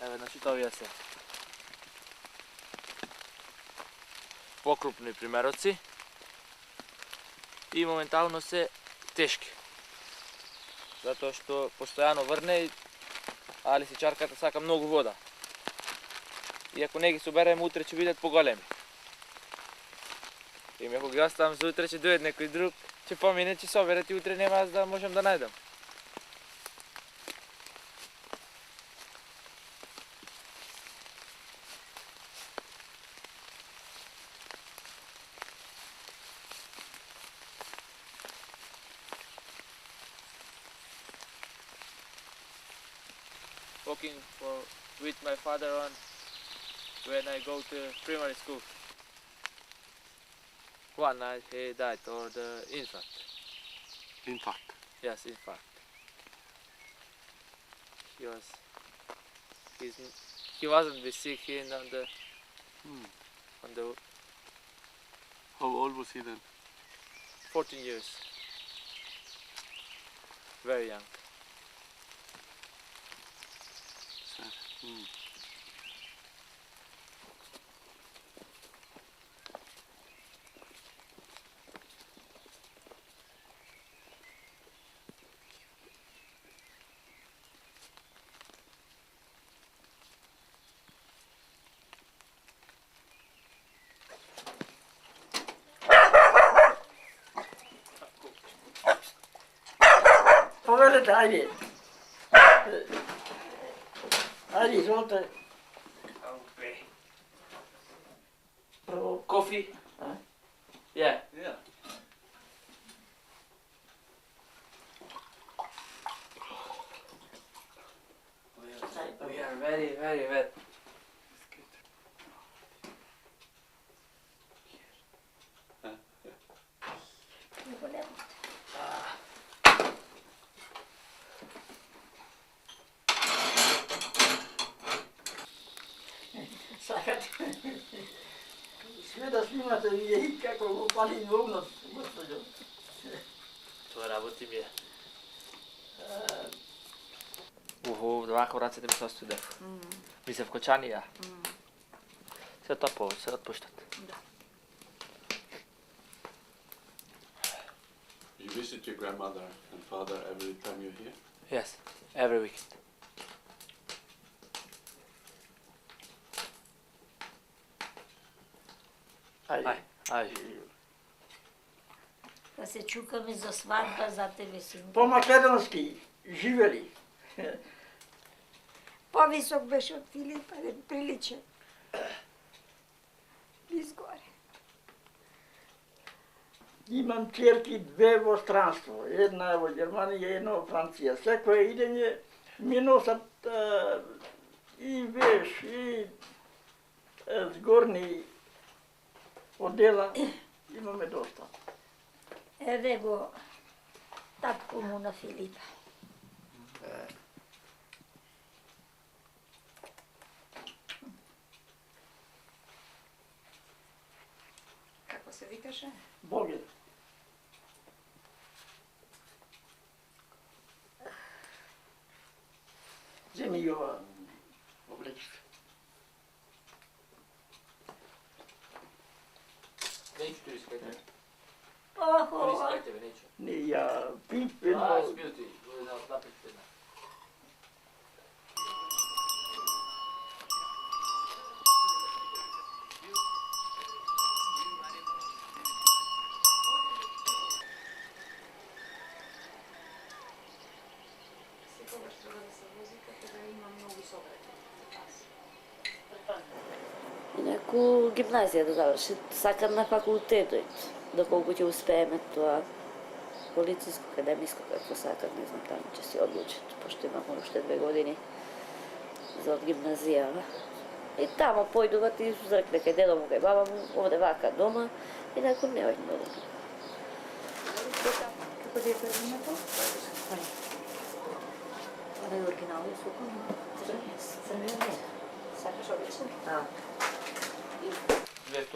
Evo, znači to se pokrupni primeroci i momentalno se teški. Zato što postojano vrne, ali si čarkata saka mnogo voda. I ako neki suberemo, utre će vidjeti pogolemi. I ako ga ostavim za utre će dojeti nekoj drug, će pomine, će soberati utre, nema аз da možem da najdem. Walking with my father on when I go to primary school. One night he died, or the infant. Infarkt. Yes, infarct. He wasn't be sick. He on the How old was he then? 14 years. Very young. Sad. Povedete, ajde. Ajde, izvolite. Prvo. Coffee? Huh? Yeah. Yeah. We are very, very wet. Sakati. Sve da snimate vidjeti kako mu pali ugnost, gospođo. To работи ми е. Ovako рацете ми се остуде. Ми се вкочанија. Се топово, се отпуштат. Да. You visit your grandmother and father every time you're here? Yes, every weekend. Ajde. Ајде. Да се чукаме за свадба за тебе, синко. По-македонски живели. Повисок беше од Филипа, не прилича. Изгоре. Имам черки две во странство. Една е во Германија, една во Франција. Секој идење ми носат и веш, и згорни одела. Имаме доста. Еве го татко му на Филипа. Како се викаше? Боге. Земи ги ова облечите. Неću tu iskajte. Охо, Iskajte me, neću. Не, ја пип едно. Спил ти, напит една. Секогаш треба да се вози како да има многу собрања. Инаку гимназија да заврши, сакам на факултетот, доколку ќе успееме тоа полициско, академиско, како сакам, не знам, таму ќе се одлучат, пошто имам уште 2 години за од гимназија. И тамо појдуват и зрекне кај дедо му, кај баба му, овде вака дома, инаку не ојдем да дома. Како ти е презимето? Ова е оригиналниот сукон? Црвен. Сакаш обичен? Да.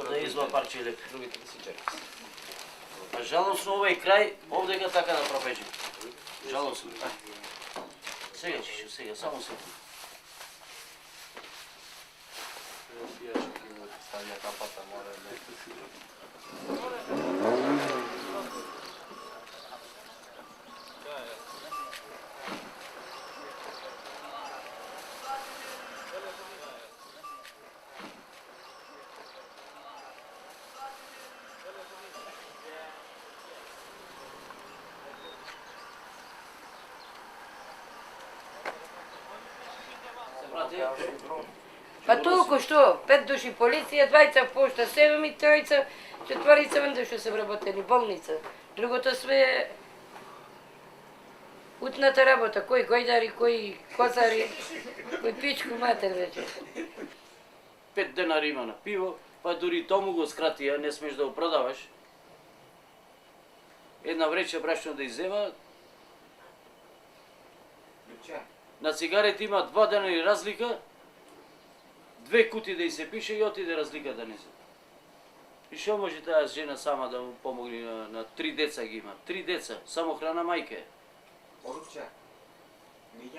Да изва парче леп, другите да си чекат. А жалосно овој крај, овдека така да пропече. Жалосно. Сега Чичо, сега, само секунда. stavlja kapata, mora nešto sigurno. Pa толку што? 5 души полиција, 2 пошта, 7 и 3, 4 души се вработени, болница. Другото све е утната работа, кој гојдари, кој косари, кој пичку матер веќе. 5 денари има на пиво, па дури тому го скратија, не смеш да го продаваш. Една вреча брашно да иззема. На цигарите има 2 денари разлика, 2 кути да и се пише и отиде разлика да не се. И што може таа жена сама да му помогне на 3 деца ги има? 3 деца, само храна мајка е. Поручче.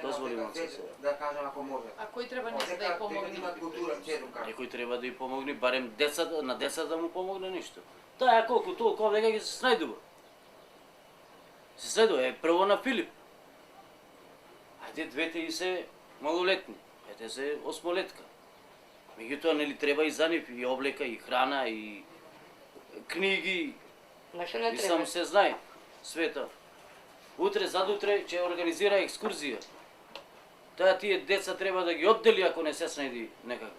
Дозволи малце се. Да кажам ако може. А кој треба не да ја помогне? Има култура, цедука. Некој треба да ја помогне, барем децата, на децата да му помогне нешто. Таа колку толку овде ги се снајдува. Се снајдува, прво на Филип. Ајде двете и се малолетни, ете се 8-летка. Меѓутоа нели треба и за нив и облека, и храна, и книги, Ма што не и треба? сам се знае света. Утре, задутре ќе организира екскурзија. Таа тие деца треба да ги оддели ако не се снајди некако.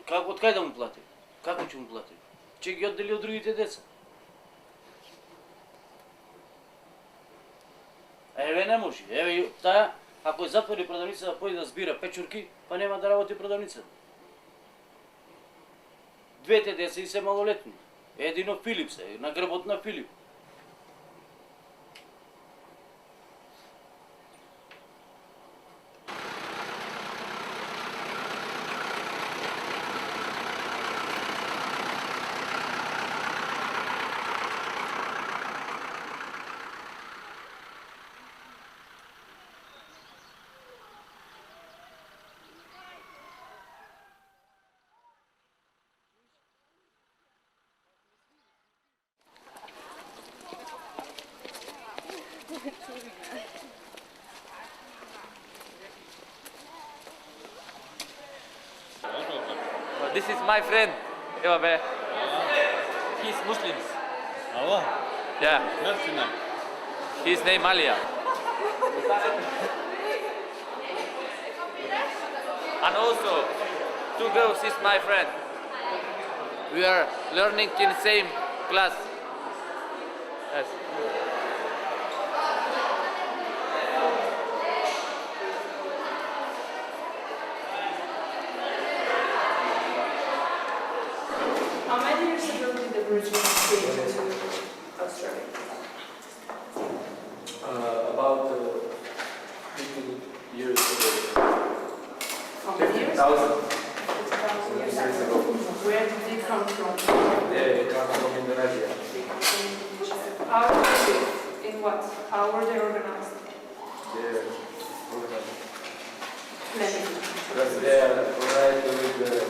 Како, од кај да му плати? Како ќе му плати? Ќе ги оддели од другите деца. Еве не може. Еве таа, ако ја затвори продавница да појде да збира печурки, па нема да работи продавница. Двете деца и се малолетни. Едино Филип се, на грбот на Филип. This is my friend. Evo be. He's Muslims. Allah, Yeah. merci man. His name Alia. And also, 2 girls is my friend. We are learning in same class. Yes. How many years ago did the Virgin came to Australia? About 50 years ago. How many years? 50,000 50,000 years years ago. ago. Where did they come from? They come from Indonesia. How did they live? In what? How were they organized? They're Many. because they are organized with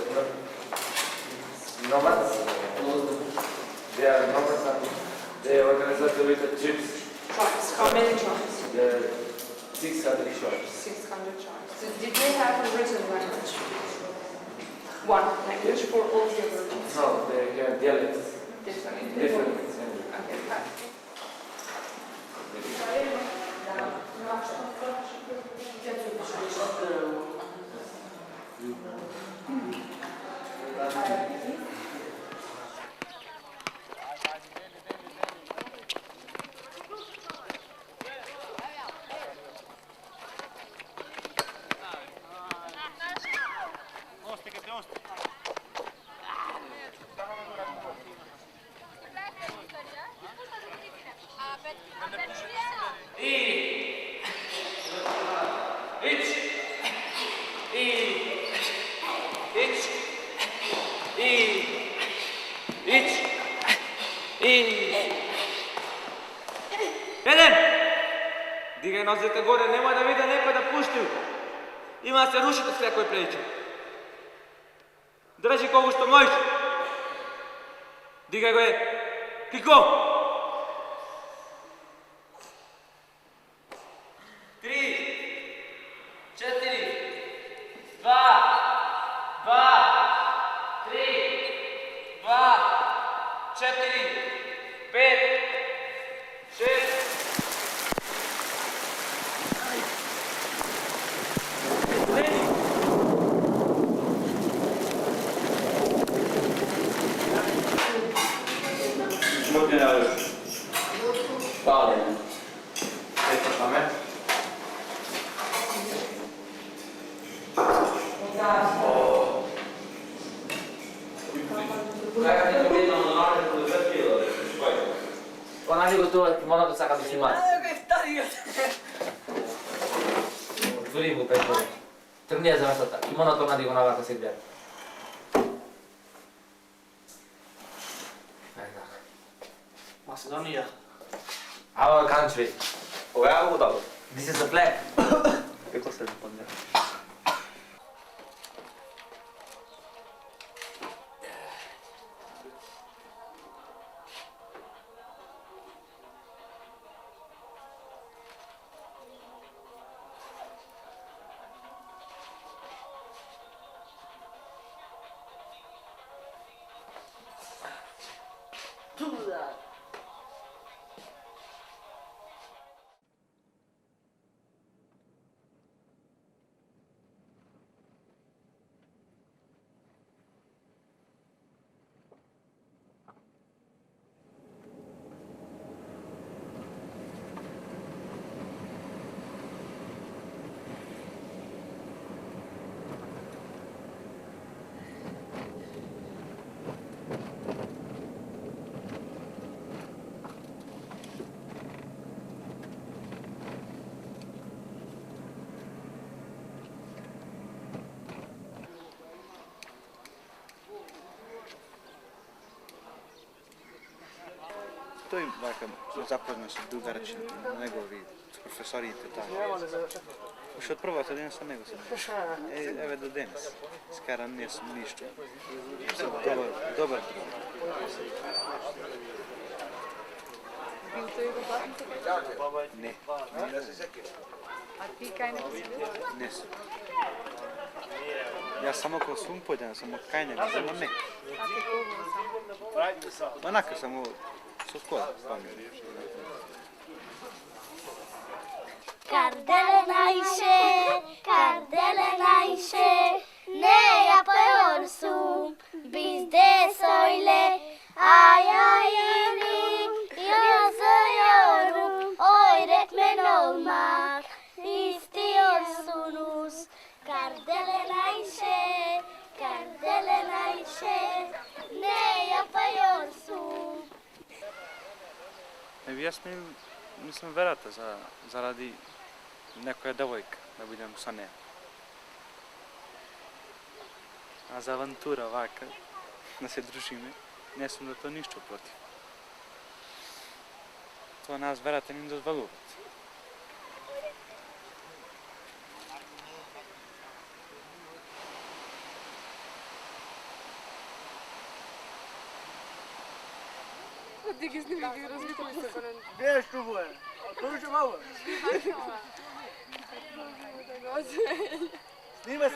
nomads. They are nomads and they are organized with the tribes. Tribes. How many tribes? There are 600 tribes. 600 tribes. Did they have a written language? One language for all the Virgins? No, they have dialects. Different. Different. Okay. Еден! Дигай нозете горе, нема да вида некој да пушти. Има да се рушите с некој пречи. Drži koliko što možeš. Digaj go je. Kiko! 3, 4, 2, 3, 2, 4, 5, 6. Smutnje na vrhu. Hvala. Eto pamet. Ona li gotovo kimono to saka da si mati. Otvori mu pet gore. Trnija za mesata. Kimono to nadi ona ovako se gleda. Macedonia. Our country. Ovo je ovo dobro. This is the flag. Kako se respondira? Той вака запозна се дугарче, негови професори и така. Уште од првата ден со него сум. Еве до денес. Скаран не сум ништо. Добар друг. Бил тој го батница? Не. А ти кај него си бил? Не сум. Јас само кога сум појден, само кај него, само не. А ти кога сам? Онака само со кола, спомням. Cardele naishe, neia păior sum, bis de soile, ayayini, yozoyorum, öğretmen olmak istiyorsunuz. Cardele naishe, ne yapıyorsun? Evi јас не сум верата заради некоја девојка, да бидем со неја. А за авантура вака, да се дружиме, не сум да тоа ништо против. Тоа нас верата не дозволуваат. Ти ги сними, ги размитали се за нен. Вие што го е? Поручи мало. Снима.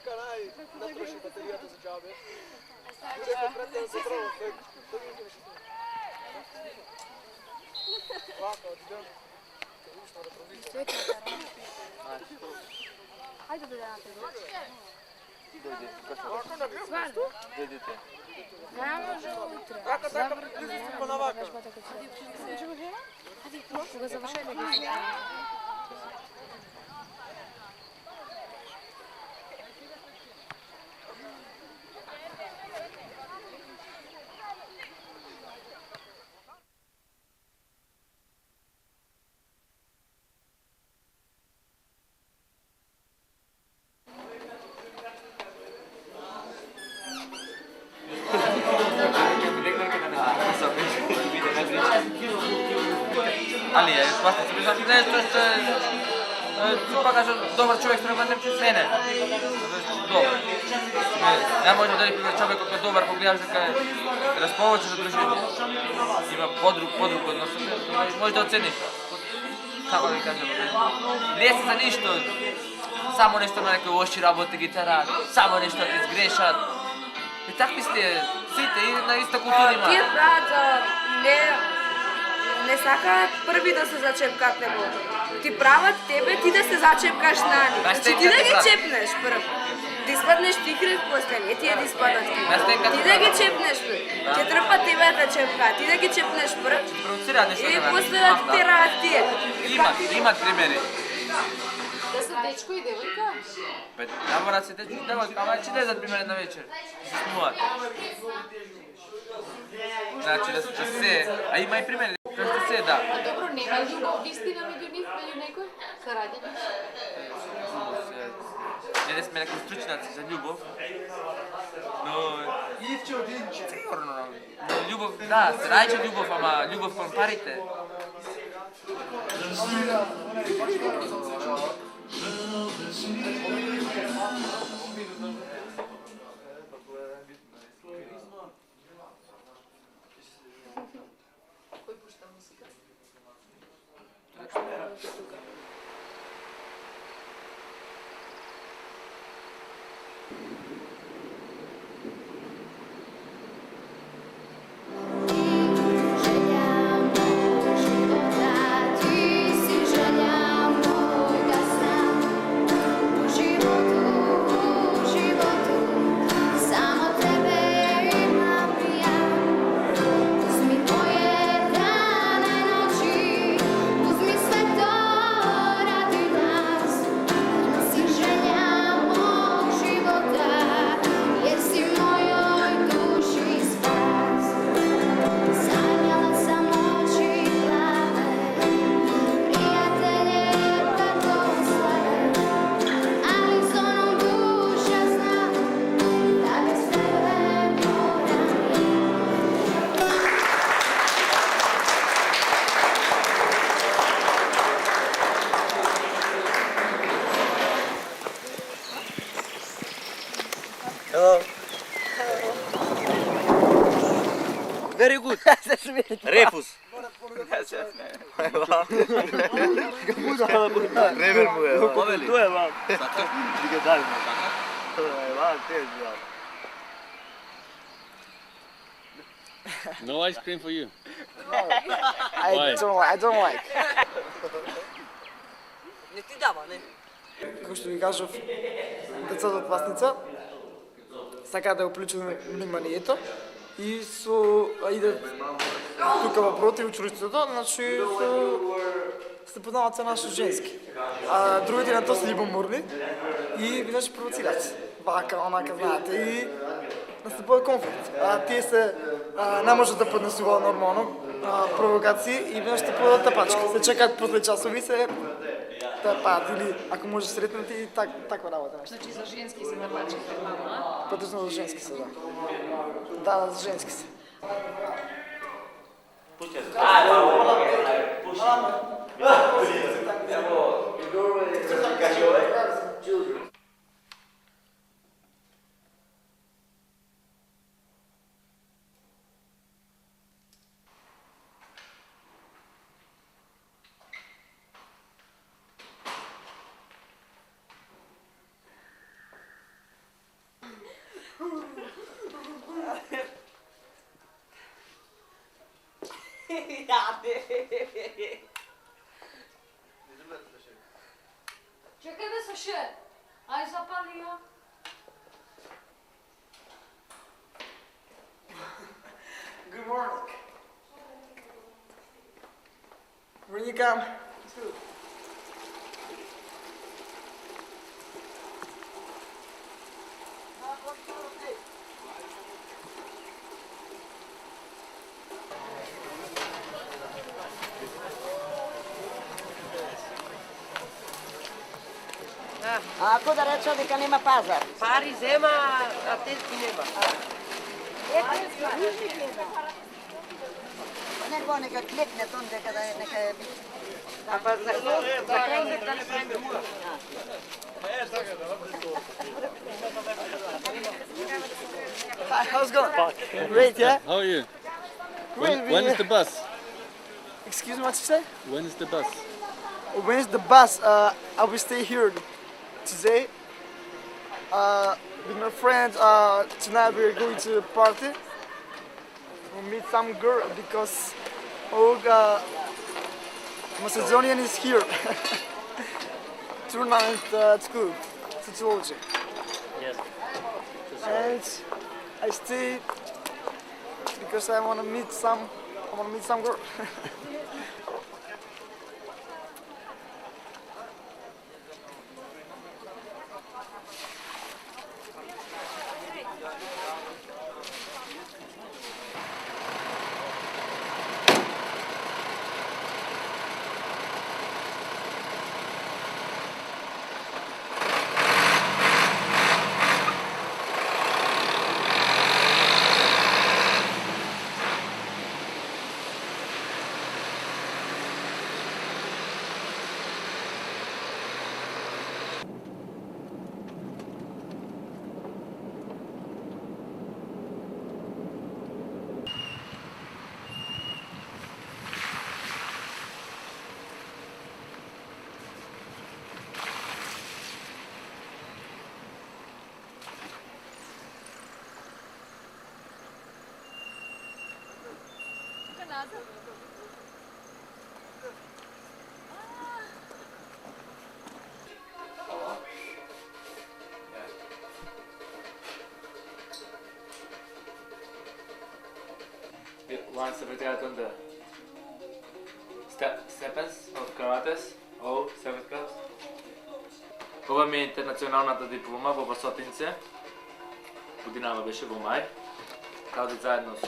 Карај, да троши батеријата за џабе. Претен се право, Вака, одидем. Хајде да дадете. Dojdete. Не може утре. Така, притисни по навака. Кога завршете ги се. Ali je, basta se pričati nešto što je Пак кажа, добар човек треба не мене. Добар. Не може да рече човек кој е добар, погледаш дека е расположен за дружење. Има подруг однос, може да оцениш. Како да ви кажам, не се за ништо. Само нешто на некој лоши работи ги терат, само нешто ти сгрешат. И такви сте сите и на иста култура има. Тие прават не сакаат први да се зачепкат него. Ти прават тебе ти да се зачепкаш на нив. Значи ти да ги чепнеш прв. Да испаднеш ти крив после не тие да испадат ти. Ти да ги чепнеш прв. Ќе трпа тебе да чепка, ти да ги чепнеш прв. Провоцираат нешто. И после да ти тераат тие. Имат примери. Да се дечко и девојка? Бе, да мора се дечко и девојка, ама ќе дезат пример на вечер. Се смуват. Значи да се, а има и примери, кажете се, да. А добро, нема ли љубов вистина меѓу нив, меѓу некој? Сараѓање? Не да сме некои стручнаци за љубов, но... Сигурно, но љубов, да, се раѓа љубов, ама љубов кон парите. Кој пушта музика? Very good. Refus. Rever mu je. Tu je vam. Digadal mu. Vam tež vam. No ice cream for you. I don't like. Не ти дава, не. Како што ви кажав, децата од Власница сакаат да го приклучат вниманието и иде тука во против училиштето, значи се познаваат се наши женски. А другите на тоа се љубоморни и видиш провоцираат. Вака, онака, знаете, и настапува конфликт. Тие се не можат да поднесуваат нормално провокации и видиш настапува тапачка. Се чекаат после часови се тапаат или ако може сретнати и таква работа нешто. Значи за женски се тапачки пред мама, Поточно за женски се, да. Да, за женски се. Čekaj da se še. Aj zapalio. Good morning. When you come. А ако да рече дека нема пазар? Пари зема, а тетки нема. Него нека клекне тон дека да нека Ама за крај да направим мура. Hi, how's it going? Great, yeah? How are you? Great. When is the bus? Excuse me, what you say? When is the bus? When's the bus? I will stay here today with my friends. Tonight we're going to a party. We'll meet some girl because Macedonian is here. Tournament at school, sociology. Yes. And I stay because I want to meet some girl. One secretariat on the steppens of karates, all 7 class. Ова ми е интернационалната диплома во Басотинце. Годинава беше во мај. Каде заедно со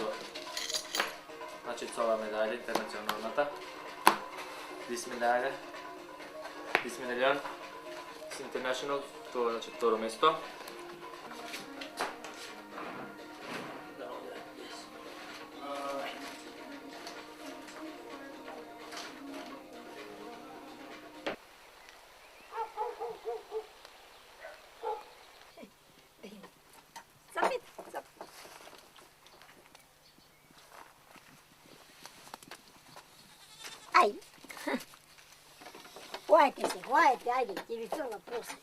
со ова медаља интернационалната. This медалјон is international, тоа е второ место. Ai. Hoajte, ajde, ti vi toga posle.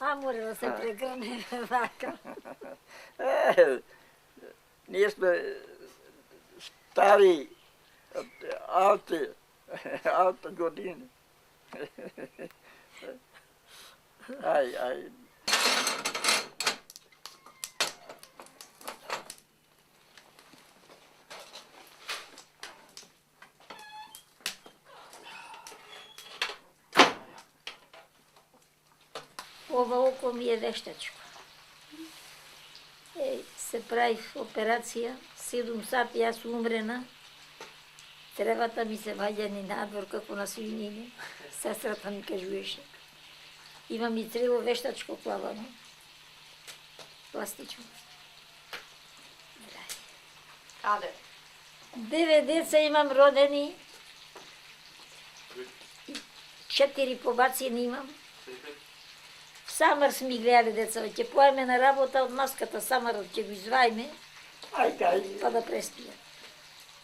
A mora da se pregrne vaka. Ние сме стари, алти години. Ай. Ова око ми е вештачко. Се прави операција, 7 сати, јас умрена. Тревата ми се ваѓа ни надвор како на свинине. Сестрата ми кажуваше. Имам и црево вештачко плавано. Пластично. Каде? 9 деца имам родени. 4 побацени имам. Самар сме гледали деца, ќе поеме на работа од маската, самарот ќе го извајме, па да преспија.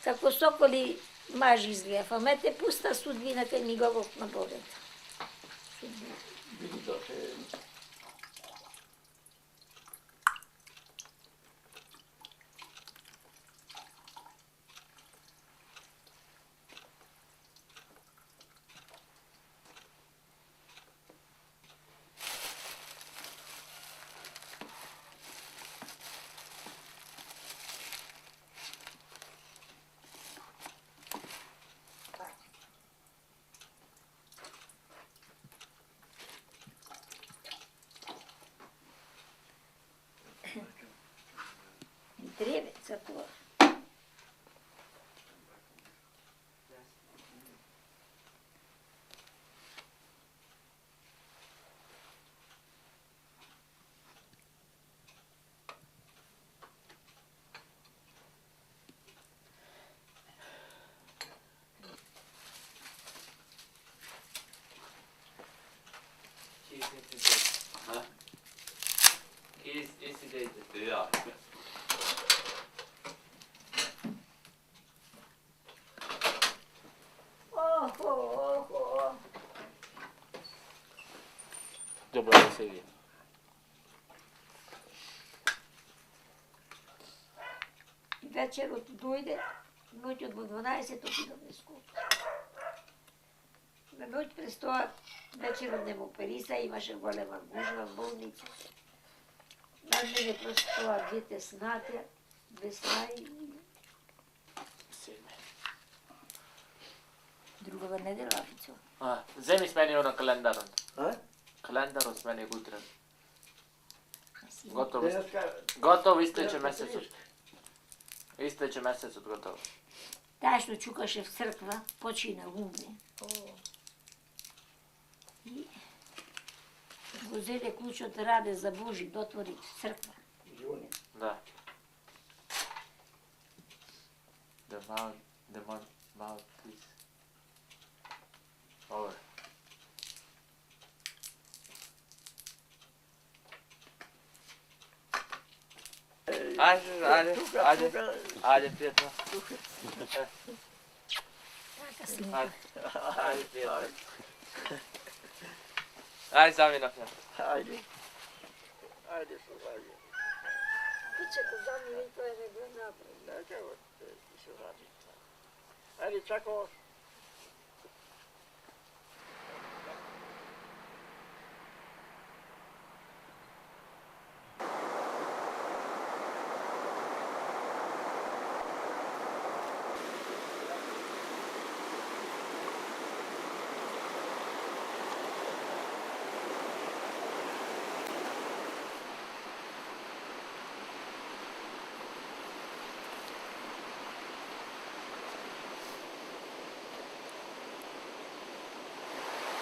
Како соколи мажи изгледав, а мете пуста судбина кај ми го на Богата. за тоа. Ja. Dobro da se vidi. Вечерот дојде, ноќот во 12 отидов на скоп. На ноќ през тоа вечерот не му опериса, имаше голема гужва в болница. На мене просто тоа дете с Натја, без нај. Другава недела, Афицо. Земи смени оно календарот. А? Календарот смени го утре. Си, Готово. Готово истече месецот. Истече месецот готово. Таа што чукаше в црква, почина умне. И го зеде клучот Раде за Божи, дотвори црква. Да. The mouthpiece. Over. Ajde, prijatno. Така си. Ajde, prijatno. Ajde, sami na pljan. Ajde. Ajde, служање. Кучето за мене и тоа не го направи. Нека го се ради. Ajde, čako.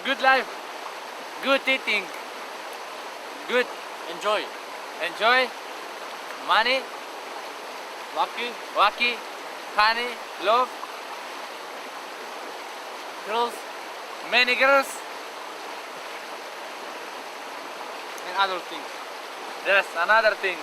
Good life. Good eating. Good. Enjoy. Enjoy. Money. Lucky. Honey. Love. Girls. Many girls. And other things. Yes, another thing.